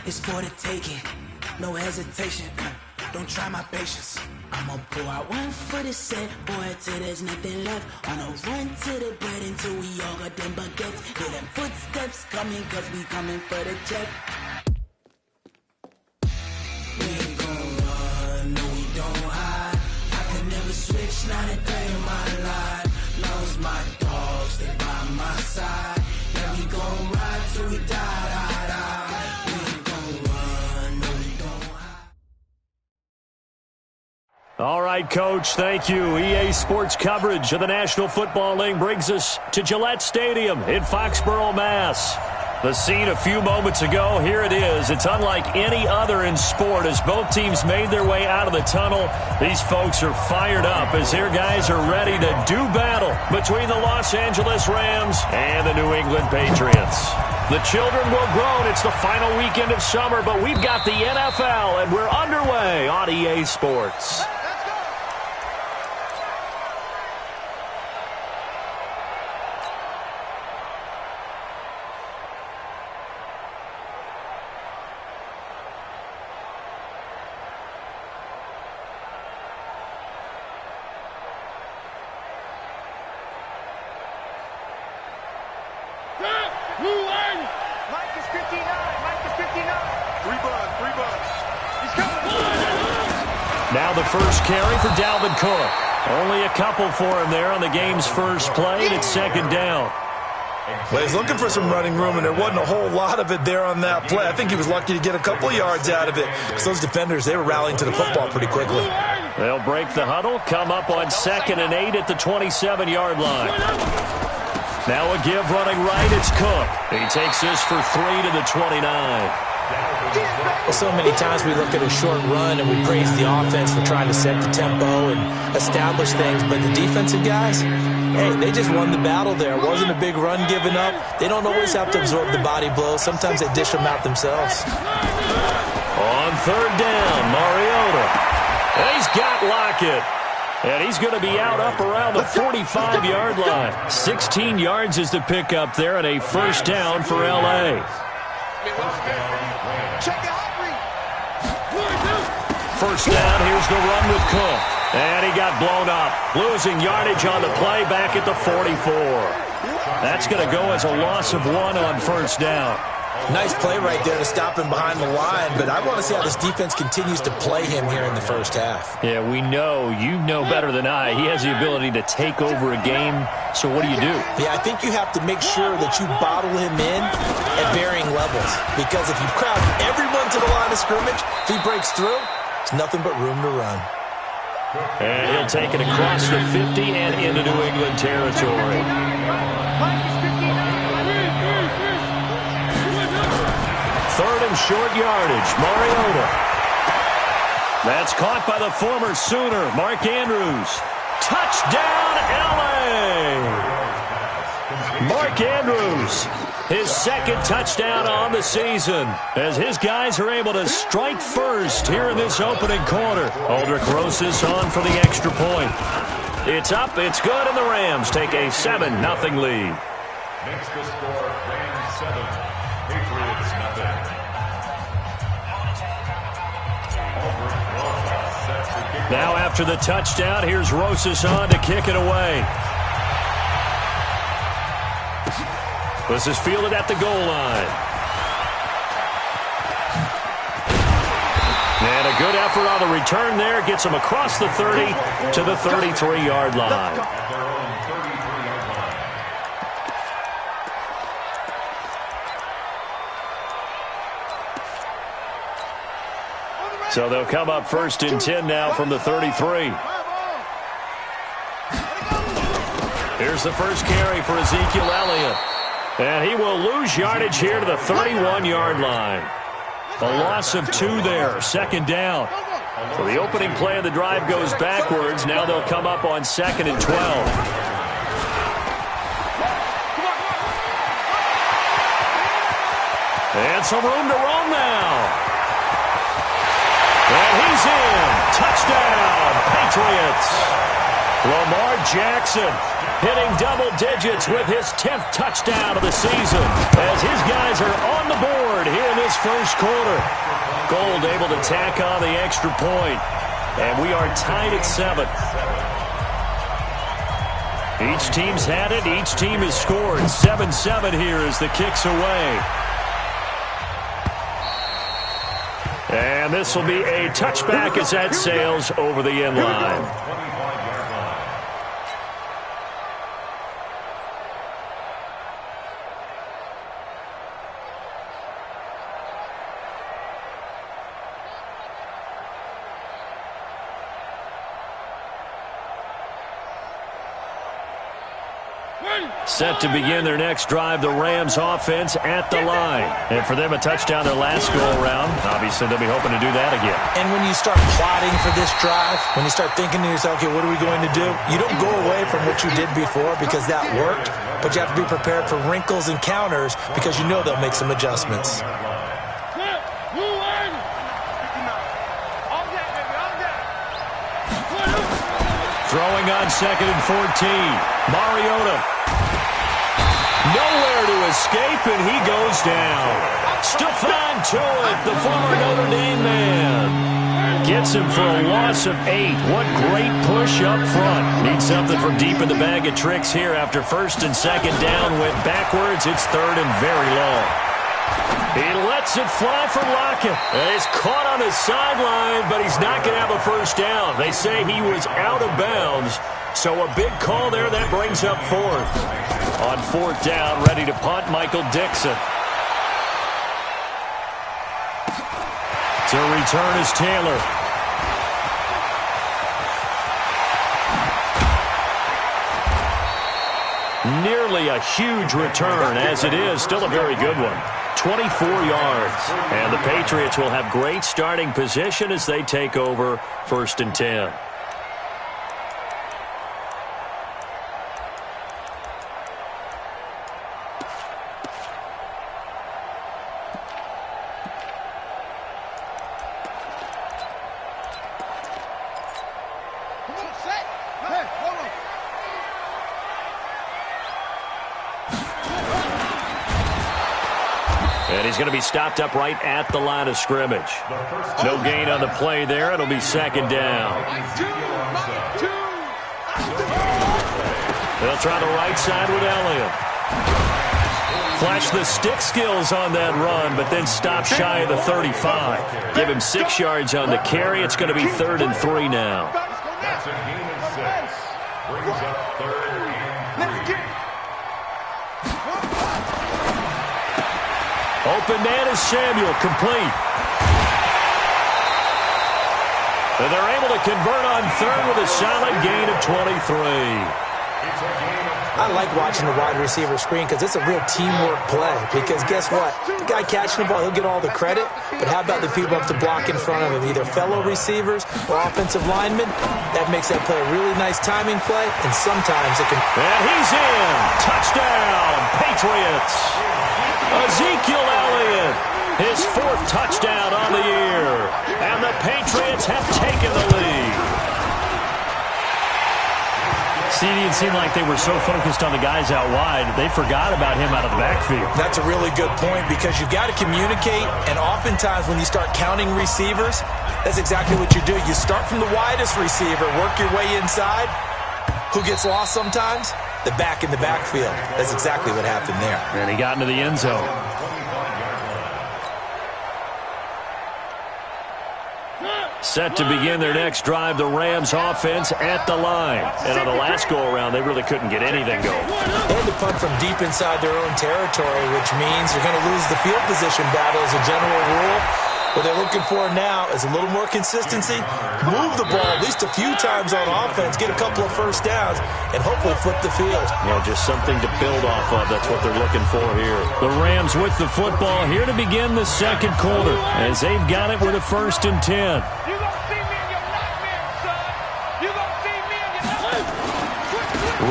It's for the taking, no hesitation. Don't try my patience. I'ma pour out one for the set, boy, till there's nothing left. On a run to the bread until we all got them baguettes. Hear them footsteps coming, cause we coming for the check. We ain't gon' run, no we don't hide. I could never switch, not a day in my life. Long as my dogs, they by my side. Yeah, we gon' ride till we die, die, die. We ain't gon' run, no we don't hide. All right, Coach, thank you. EA Sports coverage of the National Football League brings us to Gillette Stadium in Foxborough, Mass. The scene a few moments ago, here it is. It's unlike any other in sport as both teams made their way out of the tunnel. These folks are fired up as their guys are ready to do battle between the Los Angeles Rams and the New England Patriots. The children will grow. It's the final weekend of summer, but we've got the NFL, and we're underway on EA Sports. Now the first carry for Dalvin Cook. Only a couple for him there on the game's first play, and it's second down. Well, he's looking for some running room, and there wasn't a whole lot of it there on that play. I think he was lucky to get a couple yards out of it because those defenders, they were rallying to the football pretty quickly. They'll break the huddle, come up on 2nd and 8 at the 27-yard line. Now a give running right, it's Cook. He takes this for 3 to the 29. Well, so many times we look at a short run and we praise the offense for trying to set the tempo and establish things, but the defensive guys, hey, they just won the battle there. It wasn't a big run given up. They don't always have to absorb the body blows. Sometimes they dish them out themselves. On 3rd down, Mariota. And he's got Lockett. And he's going to be out up around the 45-yard line. 16 yards is the pickup there and a first down for L.A. First down, here's the run with Cook. And he got blown up. Losing yardage on the play back at the 44. That's going to go as a loss of 1 on first down. Nice play right there to stop him behind the line, but I want to see how this defense continues to play him here in the first half. Yeah, we know. You know better than I. He has the ability to take over a game, so what do you do? Yeah, I think you have to make sure that you bottle him in at varying levels, because if you crowd everyone to the line of scrimmage, if he breaks through, there's nothing but room to run. And he'll take it across the 50 and into New England territory. Third and short yardage, Mariota. That's caught by the former Sooner, Mark Andrews. Touchdown, L.A. Mark Andrews, his second touchdown on the season, as his guys are able to strike first here in this opening quarter. Aldrich Rosas on for the extra point. It's up, it's good, and the Rams take a 7-0 lead. Next to score, Rams 7, Patriots nothing. Now after the touchdown, here's Rosas on to kick it away. This is fielded at the goal line. And a good effort on the return there. Gets him across the 30 to the 33-yard line. So they'll come up 1st and 10 now from the 33. Here's the first carry for Ezekiel Elliott. And he will lose yardage here to the 31-yard line. A loss of 2 there, 2nd down. So the opening play of the drive goes backwards. Now they'll come up on 2nd and 12. And some room to roam now. And he's in. Touchdown, Patriots. Lamar Jackson hitting double digits with his 10th touchdown of the season as his guys are on the board here in this first quarter. Gold able to tack on the extra point, and we are tied at 7. Each team's had it. Each team has scored. 7-7 here as the kick's away. And this will be a touchback as that sails over the end line. Set to begin their next drive, the Rams offense at the line. And for them, a touchdown their last go-around. Obviously, they'll be hoping to do that again. And when you start plotting for this drive, when you start thinking to yourself, okay, what are we going to do? You don't go away from what you did before because that worked, but you have to be prepared for wrinkles and counters because you know they'll make some adjustments. Throwing on 2nd and 14. Mariota. Nowhere to escape, and he goes down. Stephon Tuitt, the former Notre Dame man, gets him for a loss of 8. What great push up front. Needs something from deep in the bag of tricks here after 1st and 2nd down. Went backwards. It's 3rd and very long. He lets it fly for Lockett. He's caught on the sideline, but he's not going to have a first down. They say he was out of bounds, so a big call there. That brings up 4th. On 4th down, ready to punt, Michael Dixon. To return is Taylor. Nearly a huge return, as it is. Still a very good one. 24 yards. And the Patriots will have great starting position as they take over 1st and 10. And he's going to be stopped up right at the line of scrimmage. No gain on the play there. It'll be 2nd down. They'll try the right side with Elliott. Flash the stick skills on that run, but then stop shy of the 35. Give him 6 yards on the carry. It's going to be 3rd and 3 now. That's a gain of 6. Brings up 3rd and 3. Open man is Samuel, complete. And they're able to convert on 3rd with a solid gain of 23. I like watching the wide receiver screen because it's a real teamwork play. Because guess what? The guy catching the ball, he'll get all the credit. But how about the people up to block in front of him, either fellow receivers or offensive linemen? That makes that play a really nice timing play, and sometimes it can... And he's in. Touchdown, Patriots. Ezekiel Elliott, his 4th touchdown on the year. And the Patriots have taken the lead. See, it didn't seem like they were so focused on the guys out wide, they forgot about him out of the backfield. That's a really good point because you've got to communicate, and oftentimes when you start counting receivers, that's exactly what you do. You start from the widest receiver, work your way inside. Who gets lost sometimes? The back in the backfield. That's exactly what happened there. And he got into the end zone. Set to begin their next drive, the Rams offense at the line. And on the last go-around, they really couldn't get anything going. They had to punt from deep inside their own territory, which means you're going to lose the field position battle as a general rule. What they're looking for now is a little more consistency, move the ball at least a few times on offense, get a couple of first downs, and hopefully flip the field. Well, just something to build off of. That's what they're looking for here. The Rams with the football here to begin the 2nd quarter as they've got it with a 1st and 10.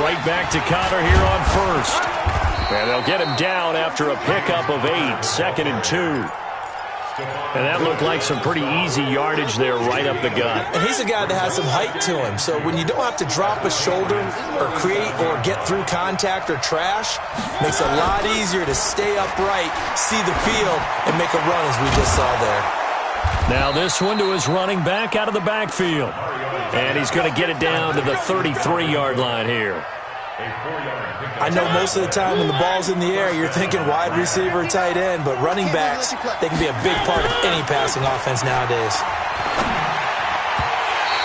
Right back to Connor here on 1st. And they'll get him down after a pickup of 8. 2nd and 2. And that looked like some pretty easy yardage there right up the gut. And he's a guy that has some height to him. So when you don't have to drop a shoulder or create or get through contact or trash, makes it a lot easier to stay upright, see the field, and make a run as we just saw there. Now this one to his running back out of the backfield. And he's going to get it down to the 33-yard line here. I know most of the time when the ball's in the air, you're thinking wide receiver, tight end, but running backs, they can be a big part of any passing offense nowadays.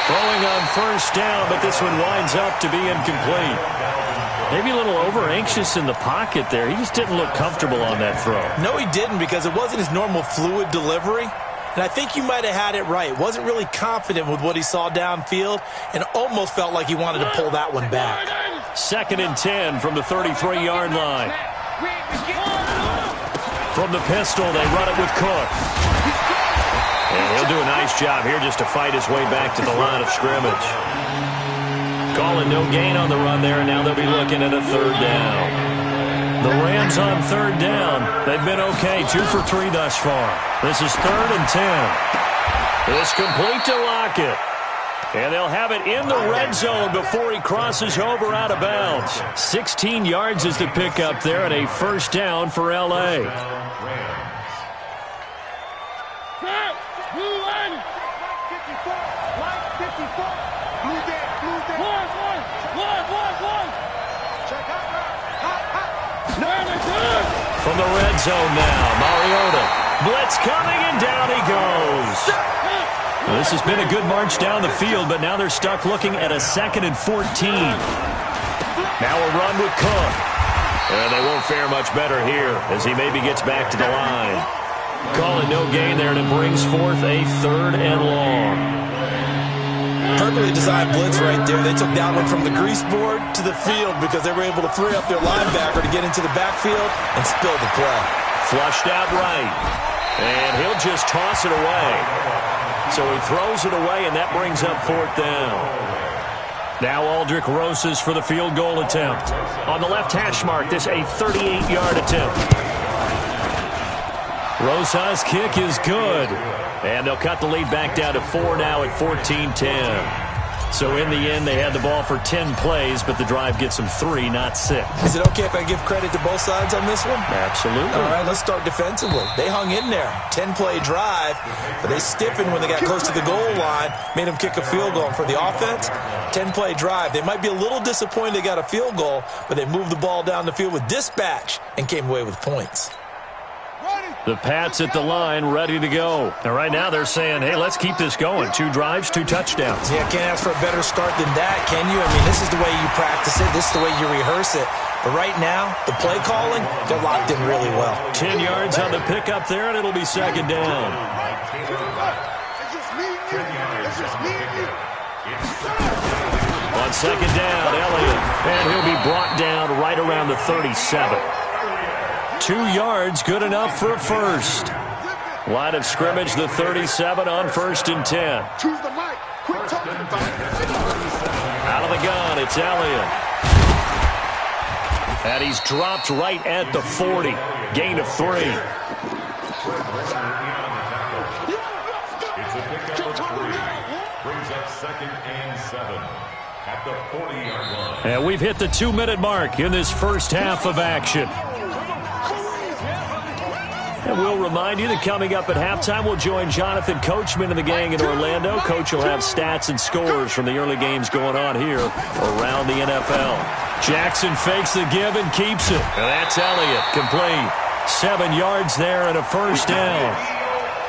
Throwing on first down, but this one winds up to be incomplete. Maybe a little over-anxious in the pocket there. He just didn't look comfortable on that throw. No, he didn't, because it wasn't his normal fluid delivery. And I think you might have had it right. Wasn't really confident with what he saw downfield and almost felt like he wanted to pull that one back. 2nd and 10 from the 33-yard line. From the pistol, they run it with Cook. And he'll do a nice job here just to fight his way back to the line of scrimmage. Calling no gain on the run there, and now they'll be looking at a 3rd down. The Rams on 3rd down. They've been okay, 2 for 3 thus far. This is 3rd and 10. It's complete to Lockett. And they'll have it in the red zone before he crosses over out of bounds. 16 yards is the pickup there and a 1st down for L.A. From the red zone now, Mariota. Blitz coming, and down he goes. Well, this has been a good march down the field, but now they're stuck looking at a 2nd and 14. Now a run with Cook. And they won't fare much better here as he maybe gets back to the line. Calling no gain there, and it brings forth a 3rd and long. Perfectly designed blitz right there. They took that one from the grease board to the field because they were able to free up their linebacker to get into the backfield and spill the play. Flushed out right. And he'll just toss it away. So he throws it away, and that brings up 4th down. Now Aldrick Rosas for the field goal attempt. On the left hash mark, this a 38-yard attempt. Rosas' kick is good. And they'll cut the lead back down to 4 now at 14-10. So in the end, they had the ball for 10 plays, but the drive gets them 3, not 6. Is it okay if I give credit to both sides on this one? Absolutely. All right, let's start defensively. They hung in there. 10-play drive, but they stiffened when they got close to the goal line, made them kick a field goal. And for the offense, 10-play drive. They might be a little disappointed they got a field goal, but they moved the ball down the field with dispatch and came away with points. The Pats at the line, ready to go. And right now they're saying, hey, let's keep this going. 2 drives, 2 touchdowns. Yeah, can't ask for a better start than that, can you? I mean, this is the way you practice it. This is the way you rehearse it. But right now, the play calling, they're locked in really well. 10 yards on the pickup there, and it'll be 2nd down. On 2nd down, Elliott. And he'll be brought down right around the 37. 2 yards, good enough for a 1st. Line of scrimmage, the 37 on 1st and 10. Out of the gun, it's Elliott. And he's dropped right at the 40. Gain of 3. It's a pickup of 3. Brings up 2nd and 7 at the 40-yard line. And we've hit the 2-minute mark in this first half of action. And we'll remind you that coming up at halftime, we'll join Jonathan Coachman and the gang in Orlando. Coach will have stats and scores from the early games going on here around the NFL. Jackson fakes the give and keeps it. And that's Elliott, complete. 7 yards there and a 1st down.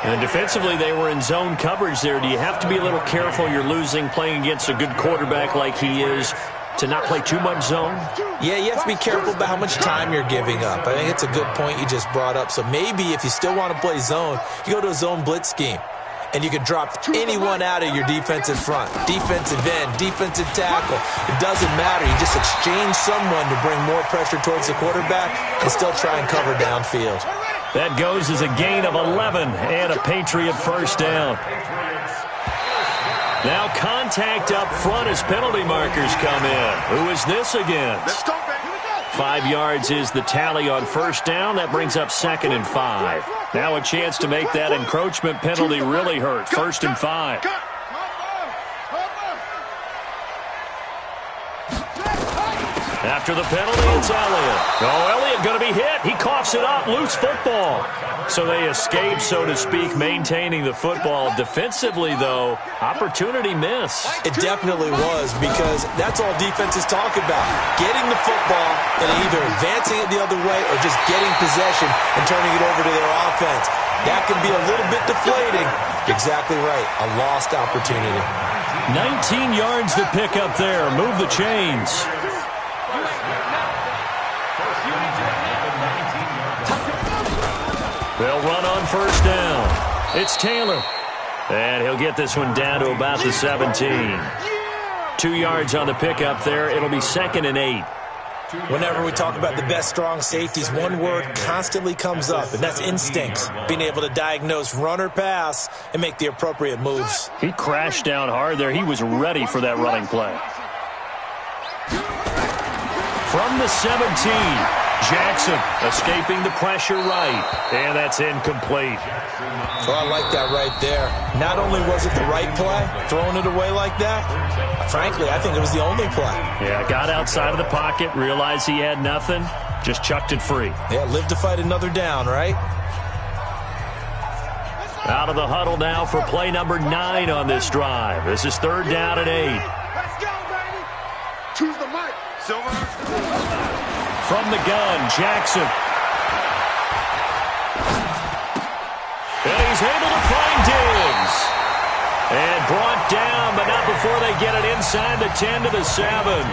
And defensively, they were in zone coverage there. Do you have to be a little careful? You're losing playing against a good quarterback like he is to not play too much zone? Yeah, you have to be careful about how much time you're giving up. I think it's a good point you just brought up. So maybe if you still want to play zone, you go to a zone blitz scheme. And you can drop anyone out of your defensive front. Defensive end, defensive tackle. It doesn't matter. You just exchange someone to bring more pressure towards the quarterback and still try and cover downfield. That goes as a gain of 11 and a Patriot 1st down. Now contact up front as penalty markers come in. Who is this against? 5 yards is the tally on 1st down. That brings up 2nd and 5. Now a chance to make that encroachment penalty really hurt. 1st and 5. After the penalty, it's Elliott. Oh, Elliott going to be hit. He coughs it up. Loose football. So they escape, so to speak, maintaining the football. Defensively, though, opportunity miss. It definitely was, because that's all defenses talk about. Getting the football and either advancing it the other way or just getting possession and turning it over to their offense. That can be a little bit deflating. Exactly right. A lost opportunity. 19 yards to pick up there. Move the chains. They'll run on 1st down. It's Taylor. And he'll get this one down to about the 17. 2 yards on the pickup there. It'll be 2nd and 8. Whenever we talk about the best strong safeties, one word constantly comes up, and that's instincts. Being able to diagnose run or pass and make the appropriate moves. He crashed down hard there. He was ready for that running play. From the 17. Jackson escaping the pressure right. And that's incomplete. So I like that right there. Not only was it the right play, throwing it away like that, frankly, I think it was the only play. Yeah, got outside of the pocket, realized he had nothing, just chucked it free. Yeah, live to fight another down, right? Out of the huddle now for play number 9 on this drive. This is 3rd down and 8. Let's go, baby. Choose the mic, Silver. From the gun, Jackson. And he's able to find Diggs. And brought down, but not before they get it inside the 10 to the 7.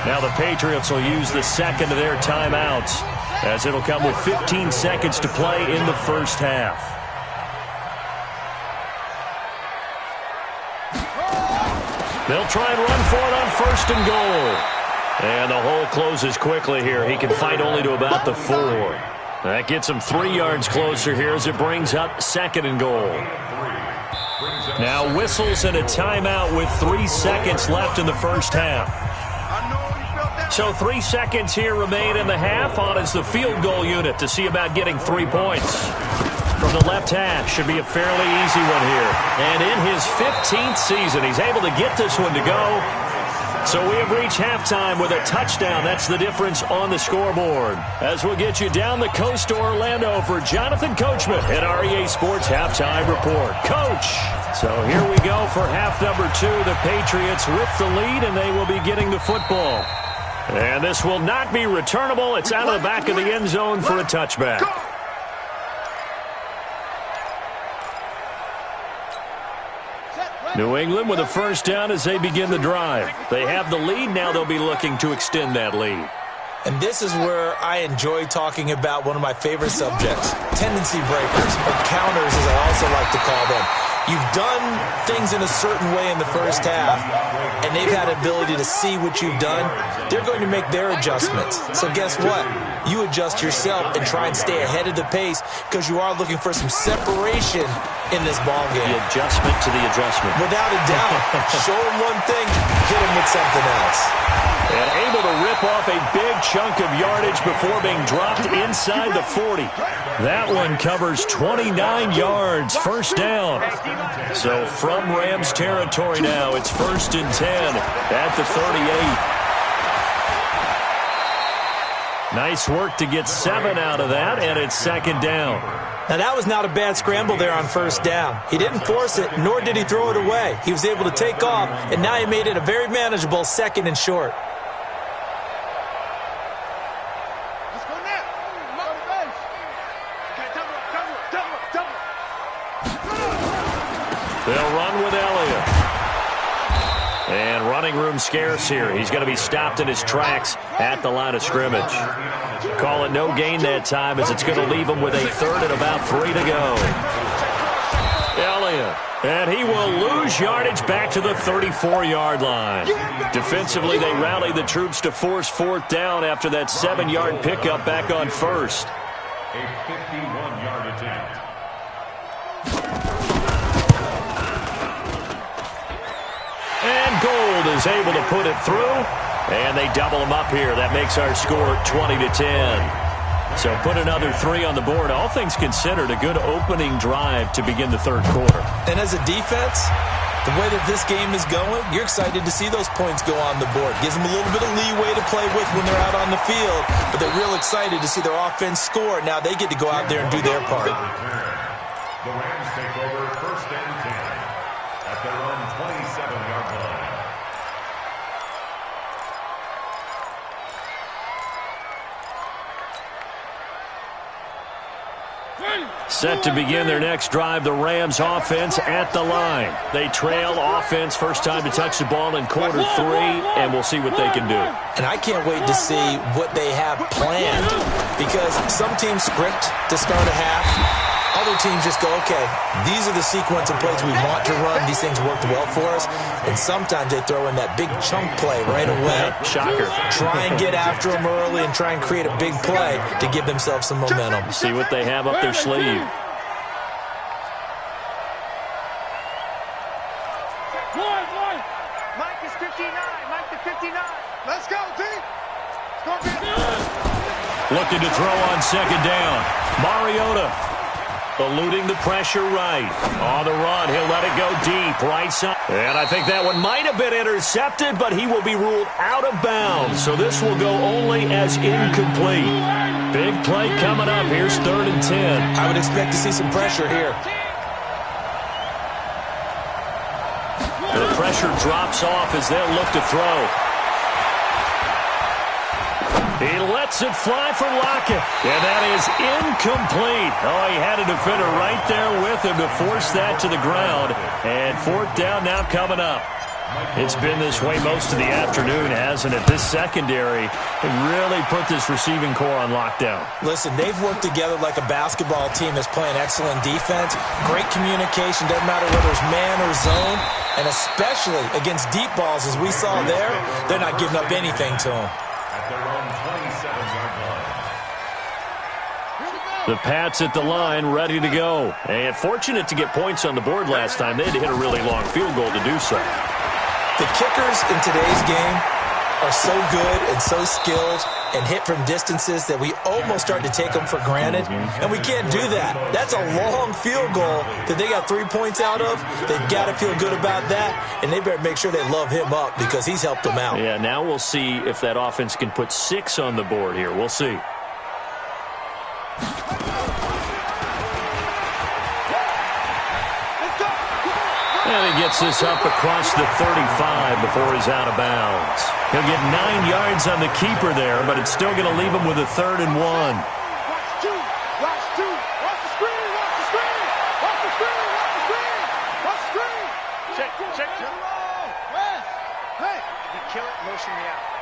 Now the Patriots will use the 2nd of their timeouts, as it'll come with 15 seconds to play in the 1st half. They'll try and run for it on 1st and goal. And the hole closes quickly here. He can fight only to about the 4. That gets him 3 yards closer here as it brings up 2nd and goal. Now whistles and a timeout with 3 seconds left in the 1st half. So 3 seconds here remain in the half. On is the field goal unit to see about getting 3 points. From the left hash, should be a fairly easy one here. And in his 15th season, he's able to get this one to go. So we have reached halftime with a touchdown. That's the difference on the scoreboard. As we'll get you down the coast to Orlando for Jonathan Coachman at our EA Sports Halftime Report. Coach! So here we go for half number 2. The Patriots with the lead, and they will be getting the football. And this will not be returnable. It's out of the back of the end zone for a touchback. New England with a 1st down as they begin the drive. They have the lead. Now they'll be looking to extend that lead. And this is where I enjoy talking about one of my favorite subjects, tendency breakers, or counters as I also like to call them. You've done things in a certain way in the 1st half, and they've had an ability to see what you've done. They're going to make their adjustments. So guess what? You adjust yourself and try and stay ahead of the pace because you are looking for some separation in this ball game. The adjustment to the adjustment. Without a doubt. Show them one thing, hit them with something else. And able to rip off a big chunk of yardage before being dropped inside the 40. That one covers 29 yards, 1st down. So from Rams territory now, it's 1st and 10 at the 38. Nice work to get 7 out of that, and it's 2nd down. Now, that was not a bad scramble there on 1st down. He didn't force it, nor did he throw it away. He was able to take off, and now he made it a very manageable 2nd and short. Let's go now. They'll run with Elliott. And running room scarce here. He's going to be stopped in his tracks at the line of scrimmage. Call it no gain that time as it's going to leave him with a 3rd and about 3 to go. Elliott. And he will lose yardage back to the 34-yard line. Defensively, they rally the troops to force 4th down after that 7-yard pickup back on 1st. A 51-yard attempt. And Gold is able to put it through. And they double him up here. That makes our score 20-10. So put another 3 on the board. All things considered, a good opening drive to begin the third quarter. And as a defense, the way that this game is going, you're excited to see those points go on the board. Gives them a little bit of leeway to play with when they're out on the field, but they're real excited to see their offense score. Now they get to go out there and do their part. The Rams take over first and 10 at their own 27-yard line. Set to begin their next drive, the Rams offense at the line. They trail offense, first time to touch the ball in quarter 3, and we'll see what they can do. And I can't wait to see what they have planned, because some teams script to start a half. Other teams just go, okay, these are the sequence of plays we want to run. These things worked well for us. And sometimes they throw in that big chunk play right away. Shocker. Try and get after them early and try and create a big play to give themselves some momentum. See what they have up their sleeve. Mike is 59. Mike to 59. Let's go, D. Looking to throw on second down. Mariota eluding the pressure right. On the run, he'll let it go deep, right side. And I think that one might have been intercepted, but he will be ruled out of bounds. So this will go only as incomplete. Big play coming up. Here's 3rd and 10. I would expect to see some pressure here. The pressure drops off as they'll look to throw. He lets it fly for Lockett, and that is incomplete. Oh, he had a defender right there with him to force that to the ground. And 4th down now coming up. It's been this way most of the afternoon, hasn't it? This secondary really put this receiving core on lockdown. Listen, they've worked together like a basketball team that's playing excellent defense. Great communication, doesn't matter whether it's man or zone. And especially against deep balls, as we saw there, they're not giving up anything to them. At their own 27-yard line. The Pats at the line, ready to go. And fortunate to get points on the board last time. They had to hit a really long field goal to do so. The kickers in today's game are so good and so skilled and hit from distances that we almost start to take them for granted. And we can't do that. That's a long field goal that they got 3 points out of. They've got to feel good about that, and they better make sure they love him up because he's helped them out. Yeah, now we'll see if that offense can put 6 on the board here. We'll see. And he gets this up across the 35 before he's out of bounds. He'll get 9 yards on the keeper there, but it's still going to leave him with a 3rd and 1. Watch 2. Watch 2. Watch the screen. Watch the screen. Watch the screen. Watch the screen. Watch the screen. Check. West. Hey. If you kill it, motion me out.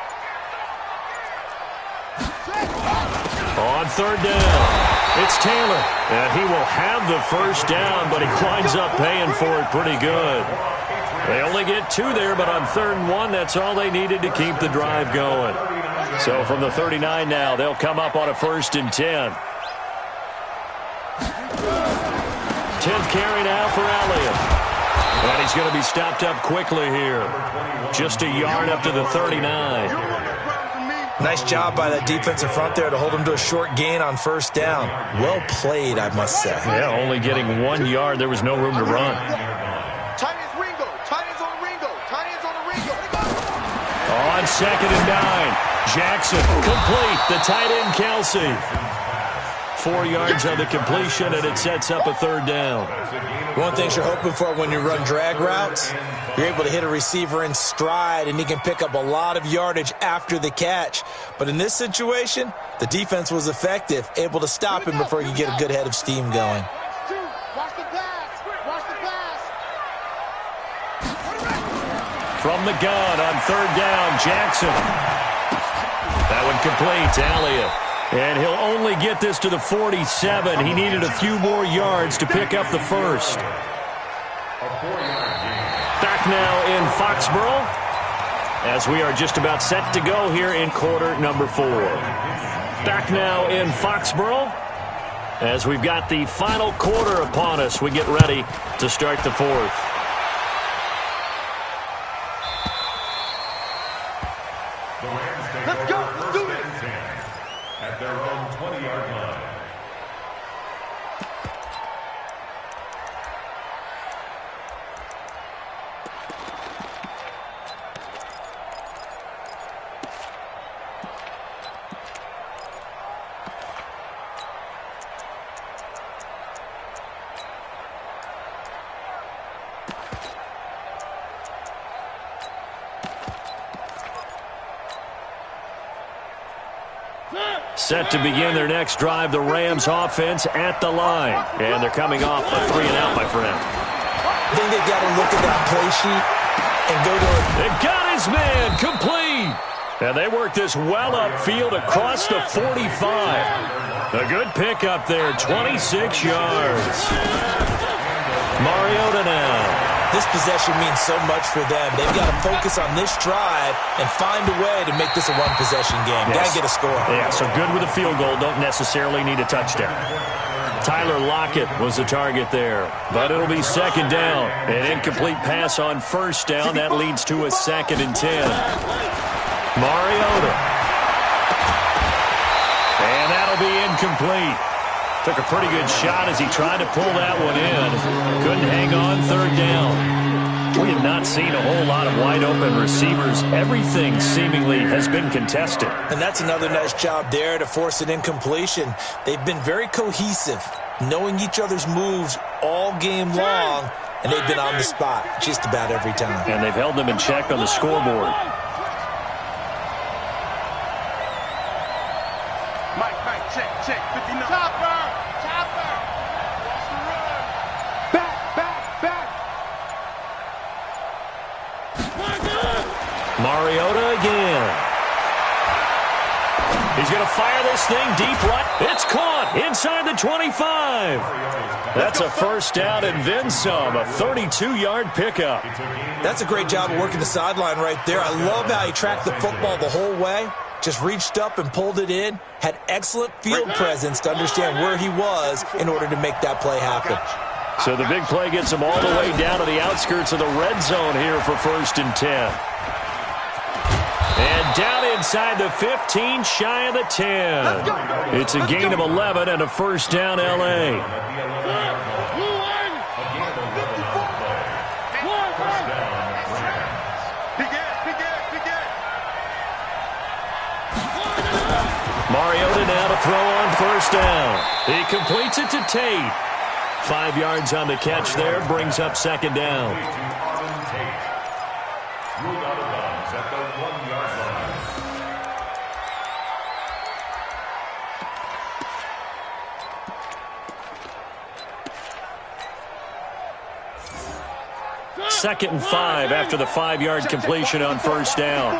On 3rd down, it's Taylor. And he will have the first down, but he winds up paying for it pretty good. They only get 2 there, but on 3rd and 1, that's all they needed to keep the drive going. So from the 39 now, they'll come up on a 1st and 10. 10th carry now for Elliott. And he's going to be stopped up quickly here. Just a yard up to the 39. Nice job by that defensive front there to hold him to a short gain on 1st down. Well played, I must say. Yeah, only getting 1 yard. There was no room to run. Tight ends Ringo. Tight ends on Ringo. Tight ends on the Ringo. On 2nd and 9, Jackson complete. The tight end Kelsey. 4 yards on the completion, and it sets up a 3rd down. One thing you're hoping for when you run drag routes, you're able to hit a receiver in stride, and he can pick up a lot of yardage after the catch. But in this situation, the defense was effective, able to stop him before he could get a good head of steam going. Watch the pass. Watch the pass. From the gun on 3rd down, Jackson. That one complete to Elliott. And he'll only get this to the 47. He needed a few more yards to pick up the first. Back now in Foxborough as we are just about set to go here in quarter number 4. Back now in Foxborough as we've got the final quarter upon us. We get ready to start the 4th. Let's go. Do it. At their own 20-yard Set to begin their next drive, the Rams offense at the line. And they're coming off a 3-and-out, my friend. I think they've got to look at that play sheet and go to it. They got his man complete. And they work this well upfield across the 45. A good pickup there, 26 yards. Mariota now. This possession means so much for them. They've got to focus on this drive and find a way to make this a one-possession game. Yes. Got to get a score. Yeah, so good with a field goal. Don't necessarily need a touchdown. Tyler Lockett was the target there, but it'll be second down. An incomplete pass on first down. That leads to a 2nd and 10. Mariota. And that'll be incomplete. Took a pretty good shot as he tried to pull that one in. Couldn't hang on, 3rd down. We have not seen a whole lot of wide-open receivers. Everything seemingly has been contested. And that's another nice job there to force an incompletion. They've been very cohesive, knowing each other's moves all game long, and they've been on the spot just about every time. And they've held them in check on the scoreboard. Check. 59. Chopper. Watch the run. Back. Mariota again. He's going to fire this thing deep right. It's caught inside the 25. That's a first down and then some. A 32-yard pickup. That's a great job of working the sideline right there. I love how he tracked the football the whole way. Just reached up and pulled it in. Had excellent field presence to understand where he was in order to make that play happen. So the big play gets him all the way down to the outskirts of the red zone here for 1st and 10. And down inside the 15, shy of the 10. It's a gain of 11 and a first down, L.A. Mariota now to throw on first down. He completes it to Tate. 5 yards on the catch there, brings up 2nd down. Ruled out of bounds at the 1-yard line. 2nd and 5 after the 5-yard completion on first down.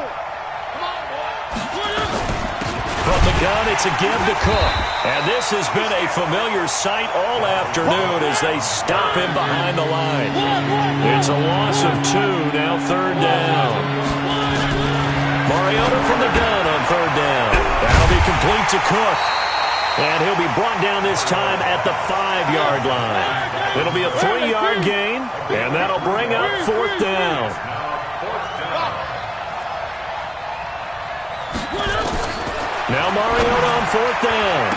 From the gun, it's a give to Cook. And this has been a familiar sight all afternoon as they stop him behind the line. It's a loss of 2, now 3rd down. Mariota from the gun on 3rd down. That'll be complete to Cook. And he'll be brought down this time at the 5-yard line. It'll be a 3-yard gain, and that'll bring up 4th down. Now Mariota on 4th down.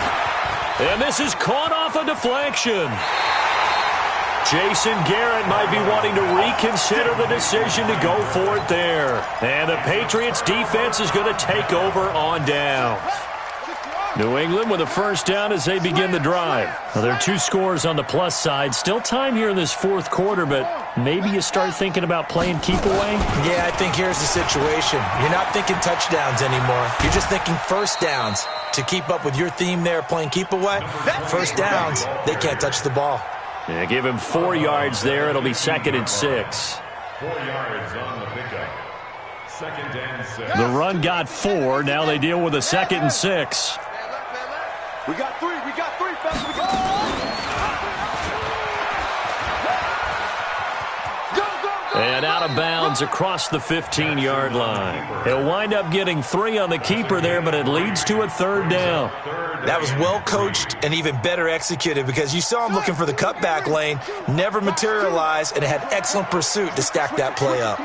And this is caught off a deflection. Jason Garrett might be wanting to reconsider the decision to go for it there. And the Patriots defense is going to take over on downs. New England with a first down as they begin the drive. Well, there are 2 scores on the plus side. Still time here in this 4th quarter, but maybe you start thinking about playing keep away? Yeah, I think here's the situation. You're not thinking touchdowns anymore. You're just thinking first downs. To keep up with your theme there, playing keep away, first downs, they can't touch the ball. Yeah, give him 4 yards there. It'll be 2nd and 6. 4 yards on the pickup. 2nd and 6. The run got 4. Now they deal with a 2nd and 6. We got 3, fella. And out of bounds across the 15-yard line. He'll wind up getting 3 on the keeper there, but it leads to a 3rd down. That was well coached and even better executed because you saw him looking for the cutback lane, never materialized, and had excellent pursuit to stack that play up.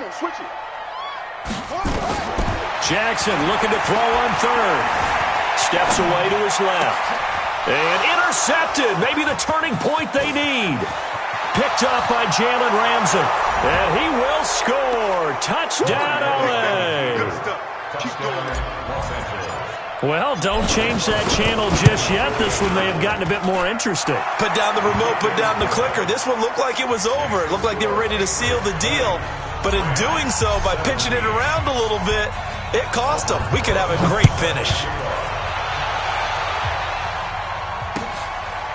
Jackson looking to throw on 3rd. Steps away to his left. And intercepted. Maybe the turning point they need. Picked up by Jalen Ramsey. And he will score. Touchdown, L.A. Well, don't change that channel just yet. This one may have gotten a bit more interesting. Put down the remote, put down the clicker. This one looked like it was over. It looked like they were ready to seal the deal. But in doing so, by pitching it around a little bit, it cost them. We could have a great finish.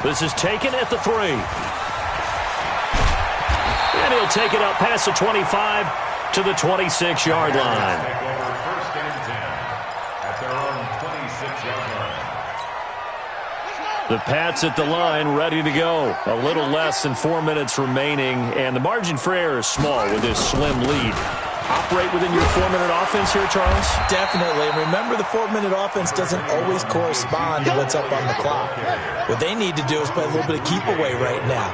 This is taken at the 3. And he'll take it up past the 25 to the 26-yard line. Take over first and 10 at their own 26-yard line. The Pats at the line, ready to go. A little less than 4 minutes remaining, and the margin for error is small with this slim lead. Operate within your 4-minute offense here, Charles? Definitely. And remember, the 4-minute offense doesn't always correspond to what's up on the clock. What they need to do is play a little bit of keep away right now.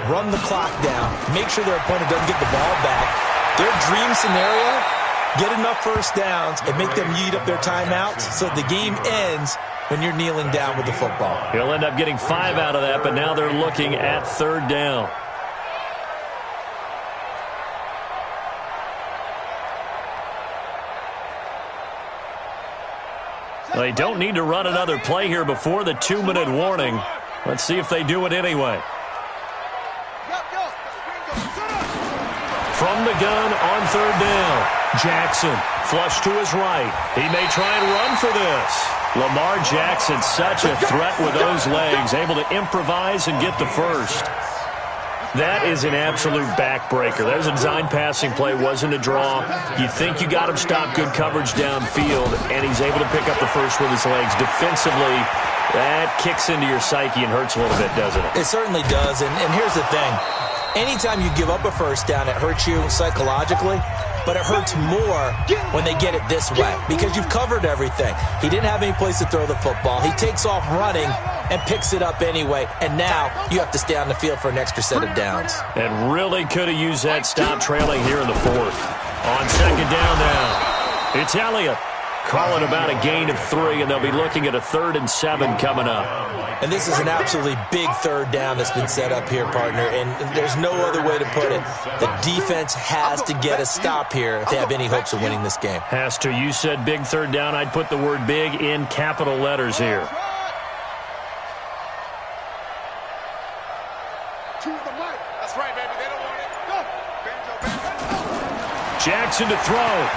Run the clock down. Make sure their opponent doesn't get the ball back. Their dream scenario, get enough first downs and make them eat up their timeouts so the game ends when you're kneeling down with the football. He'll end up getting 5 out of that, but now they're looking at 3rd down. They don't need to run another play here before the 2-minute warning. Let's see if they do it anyway. From the gun on 3rd down. Jackson, flush to his right. He may try and run for this. Lamar Jackson, such a threat with those legs, able to improvise and get the first. That is an absolute backbreaker. That was a design passing play, wasn't a draw. You think you got him stopped, good coverage downfield, and he's able to pick up the first with his legs. Defensively, that kicks into your psyche and hurts a little bit, doesn't it? It certainly does, and here's the thing. Anytime you give up a first down, it hurts you psychologically, but it hurts more when they get it this way because you've covered everything. He didn't have any place to throw the football. He takes off running and picks it up anyway, and now you have to stay on the field for an extra set of downs. And really could have used that stop trailing here in the 4th. On 2nd down now, it's Elliott. Calling about a gain of 3, and they'll be looking at a 3rd and 7 coming up. And this is an absolutely big 3rd down that's been set up here, partner, and there's no other way to put it. The defense has to get a stop here if they have any hopes of winning this game. Has to. You said big 3rd down. I'd put the word big in capital letters here. That's right, baby. They don't want it. Go. Jackson to throw.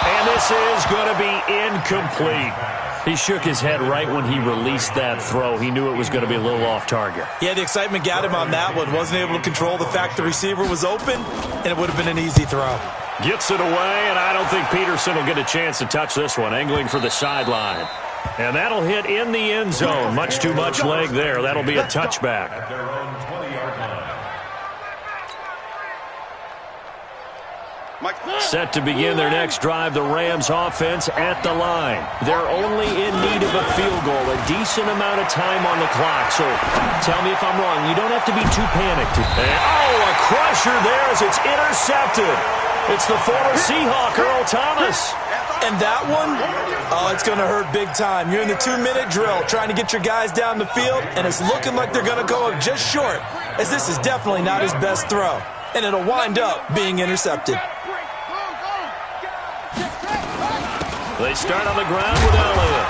And this is going to be incomplete. He shook his head right when he released that throw. He knew it was going to be a little off target. Yeah, the excitement got him on that one. Wasn't able to control the fact the receiver was open, and it would have been an easy throw. Gets it away, and I don't think Peterson will get a chance to touch this one. Angling for the sideline. And that'll hit in the end zone. Much too much leg there. That'll be a touchback. At their own 20-yard line. Set to begin their next drive, the Rams offense at the line. They're only in need of a field goal, a decent amount of time on the clock. So tell me if I'm wrong. You don't have to be too panicked. And, a crusher there as it's intercepted. It's the former Seahawk, Earl Thomas. And that one, it's going to hurt big time. You're in the 2-minute drill trying to get your guys down the field, and it's looking like they're going to go up just short, as this is definitely not his best throw. And it'll wind up being intercepted. They start on the ground with Elliott.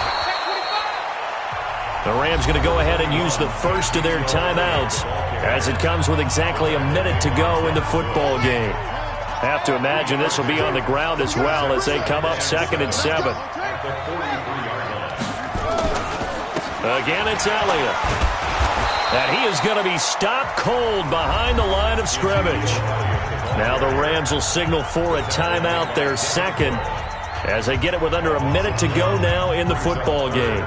The Rams going to go ahead and use the first of their timeouts as it comes with exactly a minute to go in the football game. Have to imagine this will be on the ground as well as they come up 2nd and 7. Again, it's Elliott. And he is going to be stopped cold behind the line of scrimmage. Now the Rams will signal for a timeout, their 2nd, as they get it with under a minute to go now in the football game.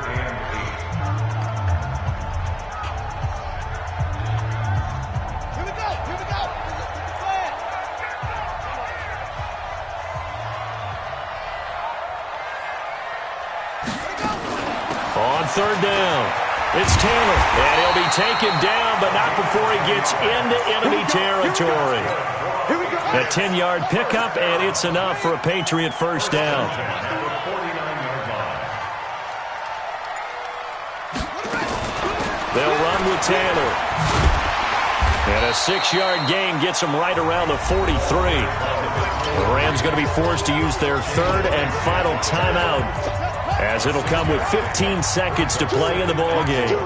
On 3rd down, it's Taylor, and he'll be taken down, but not before he gets into enemy territory. A 10-yard pickup, and it's enough for a Patriot first down. They'll run with Taylor. And a 6-yard gain gets them right around the 43. The Rams going to be forced to use their 3rd and final timeout, as it'll come with 15 seconds to play in the ball game.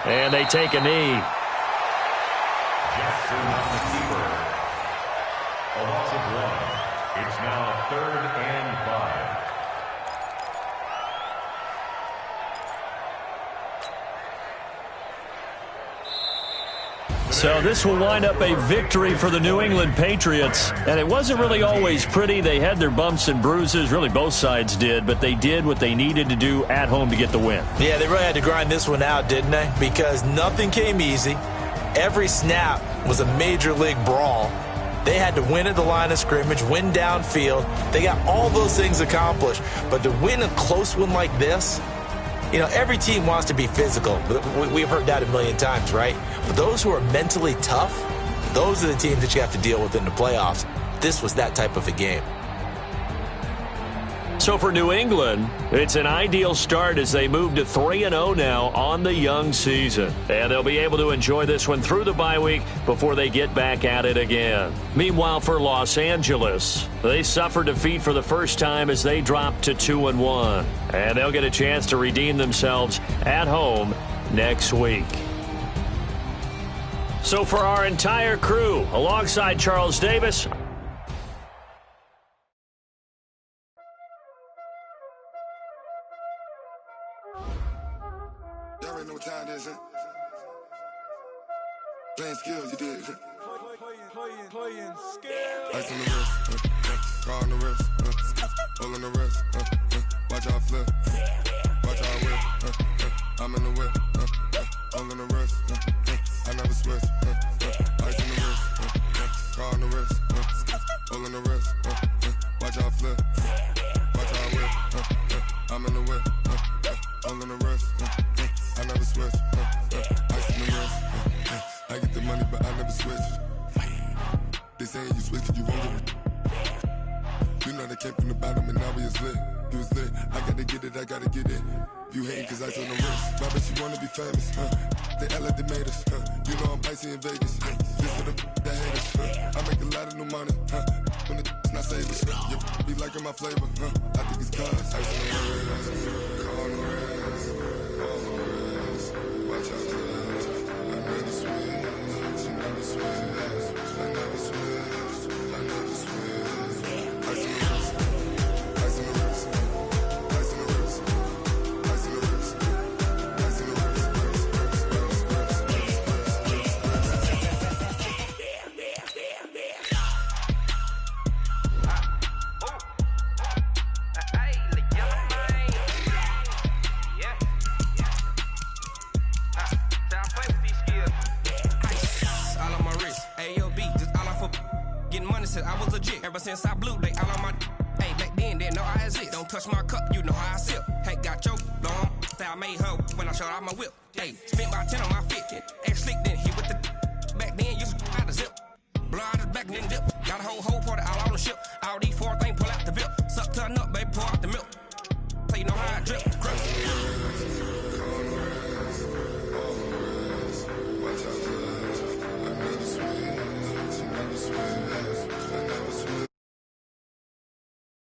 And they take a knee. Jackson on the keeper. A loss of 1. It's now 3rd and 5. So this will wind up a victory for the New England Patriots. And it wasn't really always pretty. They had their bumps and bruises. Really, both sides did. But they did what they needed to do at home to get the win. Yeah, they really had to grind this one out, didn't they? Because nothing came easy. Every snap was a major league brawl. They had to win at the line of scrimmage, win downfield. They got all those things accomplished. But to win a close one like this, you know, every team wants to be physical. We've heard that a million times, right? But those who are mentally tough, those are the teams that you have to deal with in the playoffs. This was that type of a game. So for New England, it's an ideal start as they move to 3-0 now on the young season. And they'll be able to enjoy this one through the bye week before they get back at it again. Meanwhile, for Los Angeles, they suffered defeat for the first time as they dropped to 2-1. And they'll get a chance to redeem themselves at home next week. So for our entire crew, alongside Charles Davis, Y'all already know what time it is, huh? Playing skills, you did. Playing skills. Ice on the wrist, car on the wrist, hole in the wrist, watch out flip, watch out whip, I'm in the whip, hole in the wrist, I never switch, ice on the wrist, car on the wrist, hole in the wrist, watch out flip, watch out whip, I'm in the whip, hole in the wrist, I never switch, ice in the wrist, I get the money but I never switch. They saying you switch cause you won't get it. You know they came from the bottom and now we is lit. You was lit, I gotta get it, I gotta get it. You hating cause ice on the wrist. My bitch, you wanna be famous, They act like they made us, You know I'm icy in Vegas, This for the that hate us, I make a lot of new money, When it's not savers, You be liking my flavor, I think it's cause ice on the wrist, car on the wrist, all on the wrist. Watch out, cause I never switch, you never switch. I never switch, I never switch. Ice in the wrist, ice in the wrist, ice in the wrist, ice in the wrist, ice in the wrist, I was legit. Ever since I blew, they all on my. Hey, back then, didn't know I exist. Don't touch my cup, you know how I sip. Hey, got your long. I made her when I showed out my whip. Hey, spent about 10 on my fit. Ex slick then